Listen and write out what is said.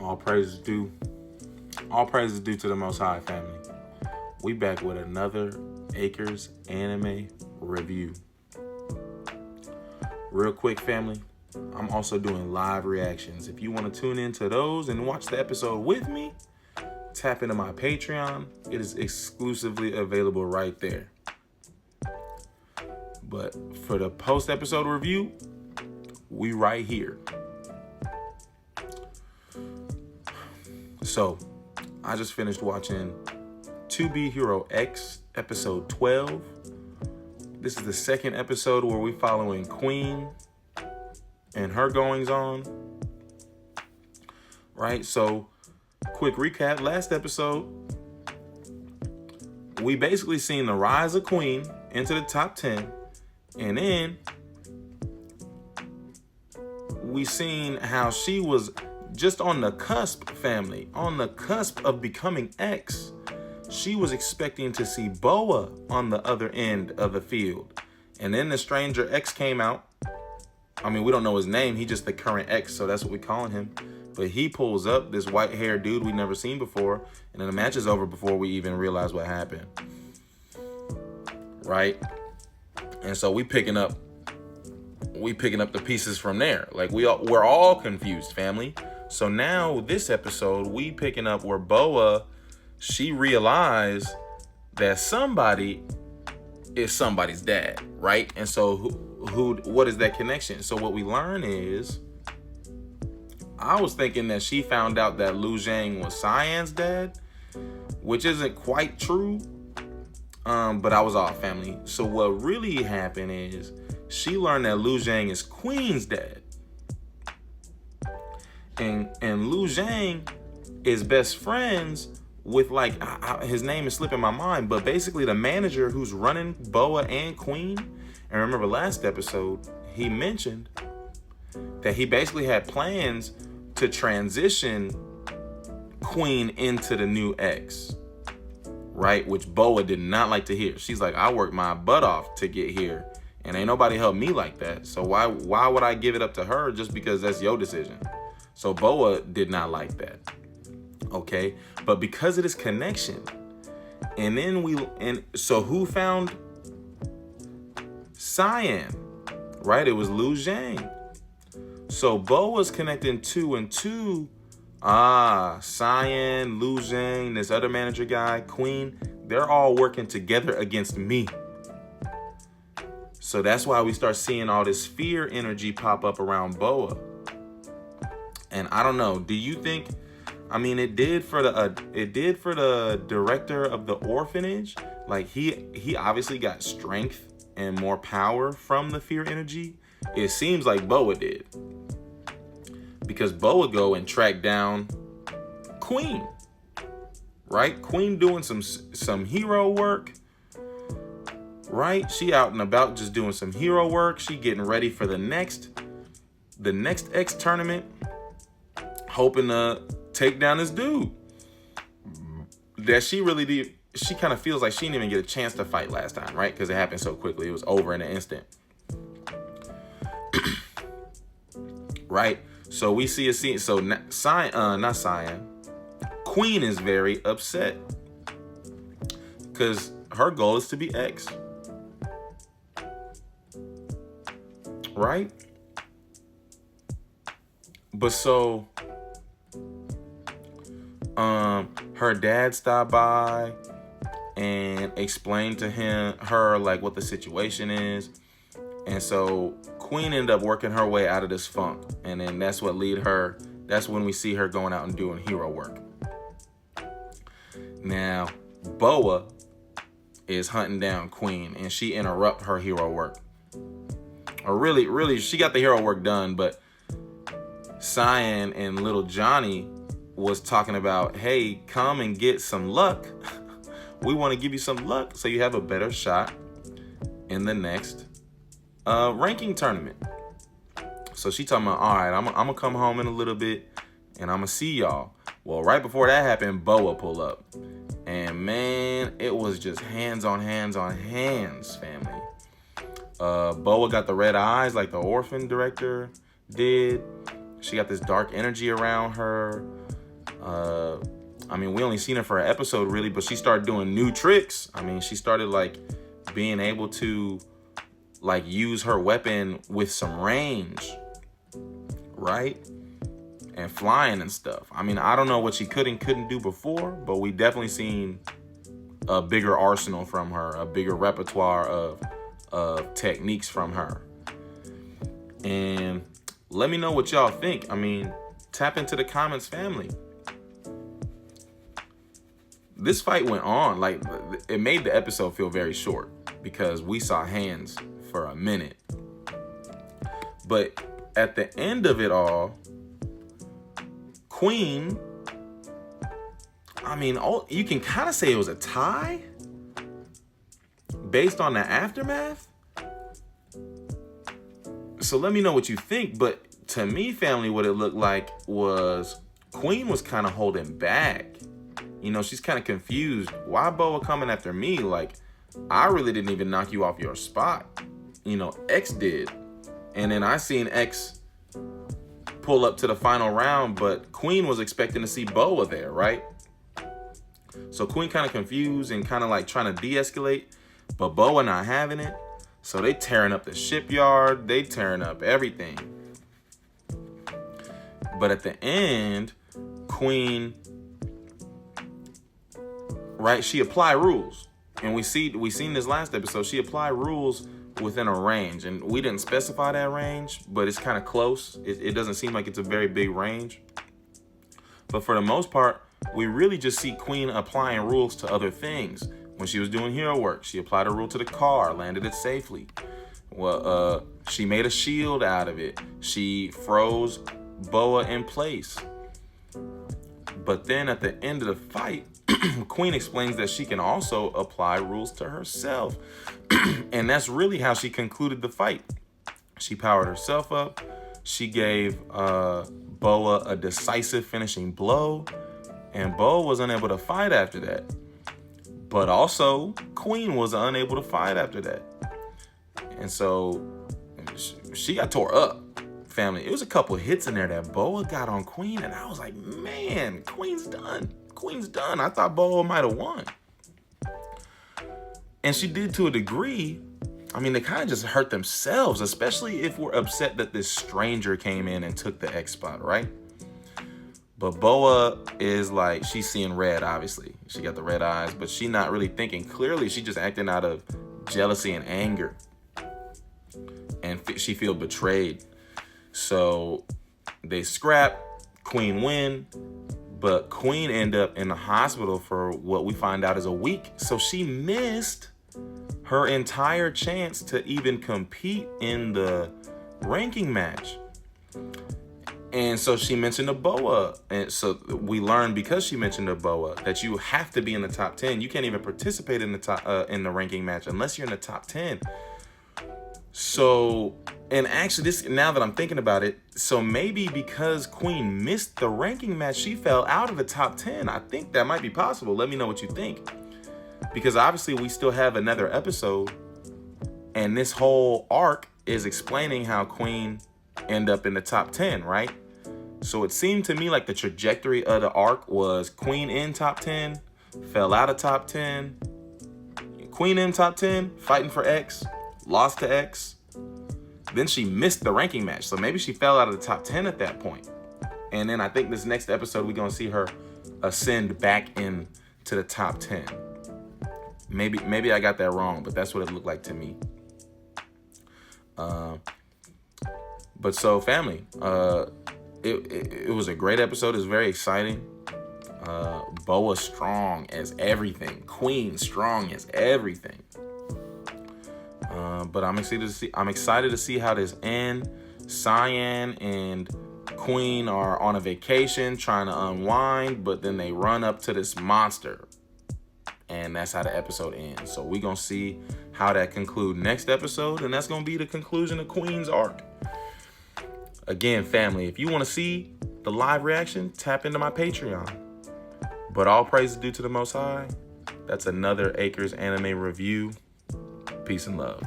All praises due. All praises due to the Most High, family. We back with another Acres anime review. Real quick, family. I'm also doing live reactions. If you want to tune into those and watch the episode with me, tap into my Patreon. It is exclusively available right there. But for the post-episode review, we right here. So, I just finished watching To Be Hero X, episode 12. This is the second episode where we following Queen and her goings on. Right? So, quick recap. Last episode, we basically seen the rise of Queen into the top 10. And then we seen how she was just on the cusp, family, on the cusp of becoming X. She was expecting to see Boa on the other end of the field. And then the Stranger X came out. I mean, we don't know his name. He's just the current X, so that's what we calling him. But he pulls up, this white-haired dude we never seen before, and then the match is over before we even realize what happened. Right? And so we picking up the pieces from there. Like we're all confused, family. So now this episode, we picking up where Boa, she realized that somebody is somebody's dad, right? And so what is that connection? So what we learn is, I was thinking that she found out that Lu Zhang was Cyan's dad, which isn't quite true. But I was off, family. So what really happened is she learned that Lu Zhang is Queen's dad. And Lu Zhang is best friends with, like, his name is slipping my mind, but basically the manager who's running Boa and Queen. And remember last episode, he mentioned that he basically had plans to transition Queen into the new X. Right? Which Boa did not like to hear. She's like, I worked my butt off to get here, and ain't nobody helped me like that. So why would I give it up to her just because that's your decision? So Boa did not like that. Okay? But because of this connection, and so who found Cyan? Right? It was Lu Zhang. So Boa's connecting 2 and 2. Cyan, Lu Zhang, this other manager guy, Queen, they're all working together against me. So that's why we start seeing all this fear energy pop up around Boa. And I don't know, do you think, I mean, it did for the director of the orphanage. Like he obviously got strength and more power from the fear energy. It seems like Boa did. Because Boa go and track down Queen, right? Queen doing some hero work, right? She out and about just doing some hero work. She getting ready for the next X tournament, hoping to take down this dude that she really did. She kind of feels like she didn't even get a chance to fight last time, right? Because it happened so quickly. It was over in an instant. Right? So we see a scene. So not Cyan. Queen is very upset because her goal is to be X. Right? But so her dad stopped by and explained to her like what the situation is. And so Queen ended up working her way out of this funk. And then that's when we see her going out and doing hero work. Now, Boa is hunting down Queen, and she interrupt her hero work. Or really, she got the hero work done, but Cyan and little Johnny was talking about, hey, come and get some luck. We want to give you some luck so you have a better shot in the next ranking tournament. So she talking about, all right, I'm gonna come home in a little bit and I'm gonna see y'all. Well, right before that happened, Boa pull up. And man, it was just hands on hands, family. Boa got the red eyes like the orphan director did. She got this dark energy around her. I mean, we only seen her for an episode really, but she started doing new tricks. I mean, she started like being able to like use her weapon with some range, right? And flying and stuff. I mean, I don't know what she could and couldn't do before, but we definitely seen a bigger arsenal from her, a bigger repertoire of techniques from her. And let me know what y'all think. I mean, tap into the comments, family. This fight went on. Like, it made the episode feel very short because we saw hands for a minute. But at the end of it all, Queen, I mean, you can kind of say it was a tie based on the aftermath. So let me know what you think. But to me, family, what it looked like was Queen was kind of holding back. You know, she's kind of confused. Why Boa coming after me? Like, I really didn't even knock you off your spot. You know, X did. And then I seen X pull up to the final round, but Queen was expecting to see Boa there, right? So Queen kind of confused and kind of like trying to de-escalate, but Boa not having it. So they tearing up the shipyard. They tearing up everything. But at the end, Queen, right, she applied rules. And we seen this last episode, she applied rules within a range, and we didn't specify that range, but it's kind of close. It doesn't seem like it's a very big range, but for the most part, we really just see Queen applying rules to other things. When she was doing hero work, she applied a rule to the car, landed it safely. Well, she made a shield out of it. She froze Boa in place. But then at the end of the fight, Queen explains that she can also apply rules to herself. And that's really how she concluded the fight. She powered herself up. She gave Boa a decisive finishing blow. And Boa was unable to fight after that. But also, Queen was unable to fight after that. And so she got tore up, family. It was a couple hits in there that Boa got on Queen. And I was like, man, Queen's done. Queen's done. I thought Boa might have won. And she did to a degree. I mean, they kind of just hurt themselves, especially if we're upset that this stranger came in and took the X spot, right? But Boa is like, she's seeing red, obviously. She got the red eyes, but she's not really thinking clearly. She's just acting out of jealousy and anger. And she feels betrayed. So they scrap, Queen win. But Queen ended up in the hospital for what we find out is a week. So she missed her entire chance to even compete in the ranking match. And so she mentioned to Boa. And so we learned, because she mentioned to Boa, that you have to be in the top 10. You can't even participate in the top in the ranking match unless you're in the top 10. So, and actually this, now that I'm thinking about it, so maybe because Queen missed the ranking match, she fell out of the top 10. I think that might be possible. Let me know what you think. Because obviously we still have another episode, and this whole arc is explaining how Queen ended up in the top 10, right? So it seemed to me like the trajectory of the arc was Queen in top 10, fell out of top 10, Queen in top 10, fighting for X, lost to X. Then she missed the ranking match. So maybe she fell out of the top 10 at that point. And then I think this next episode, we're going to see her ascend back into the top 10. Maybe I got that wrong, but that's what it looked like to me. But so family, it was a great episode. It was very exciting. Boa strong as everything. Queen strong as everything. But I'm excited to see how this ends. Cyan and Queen are on a vacation trying to unwind, but then they run up to this monster. And that's how the episode ends. So we're going to see how that concludes next episode. And that's going to be the conclusion of Queen's arc. Again, family, if you want to see the live reaction, tap into my Patreon. But all praise is due to the Most High. That's another Acres Anime Review. Peace and love.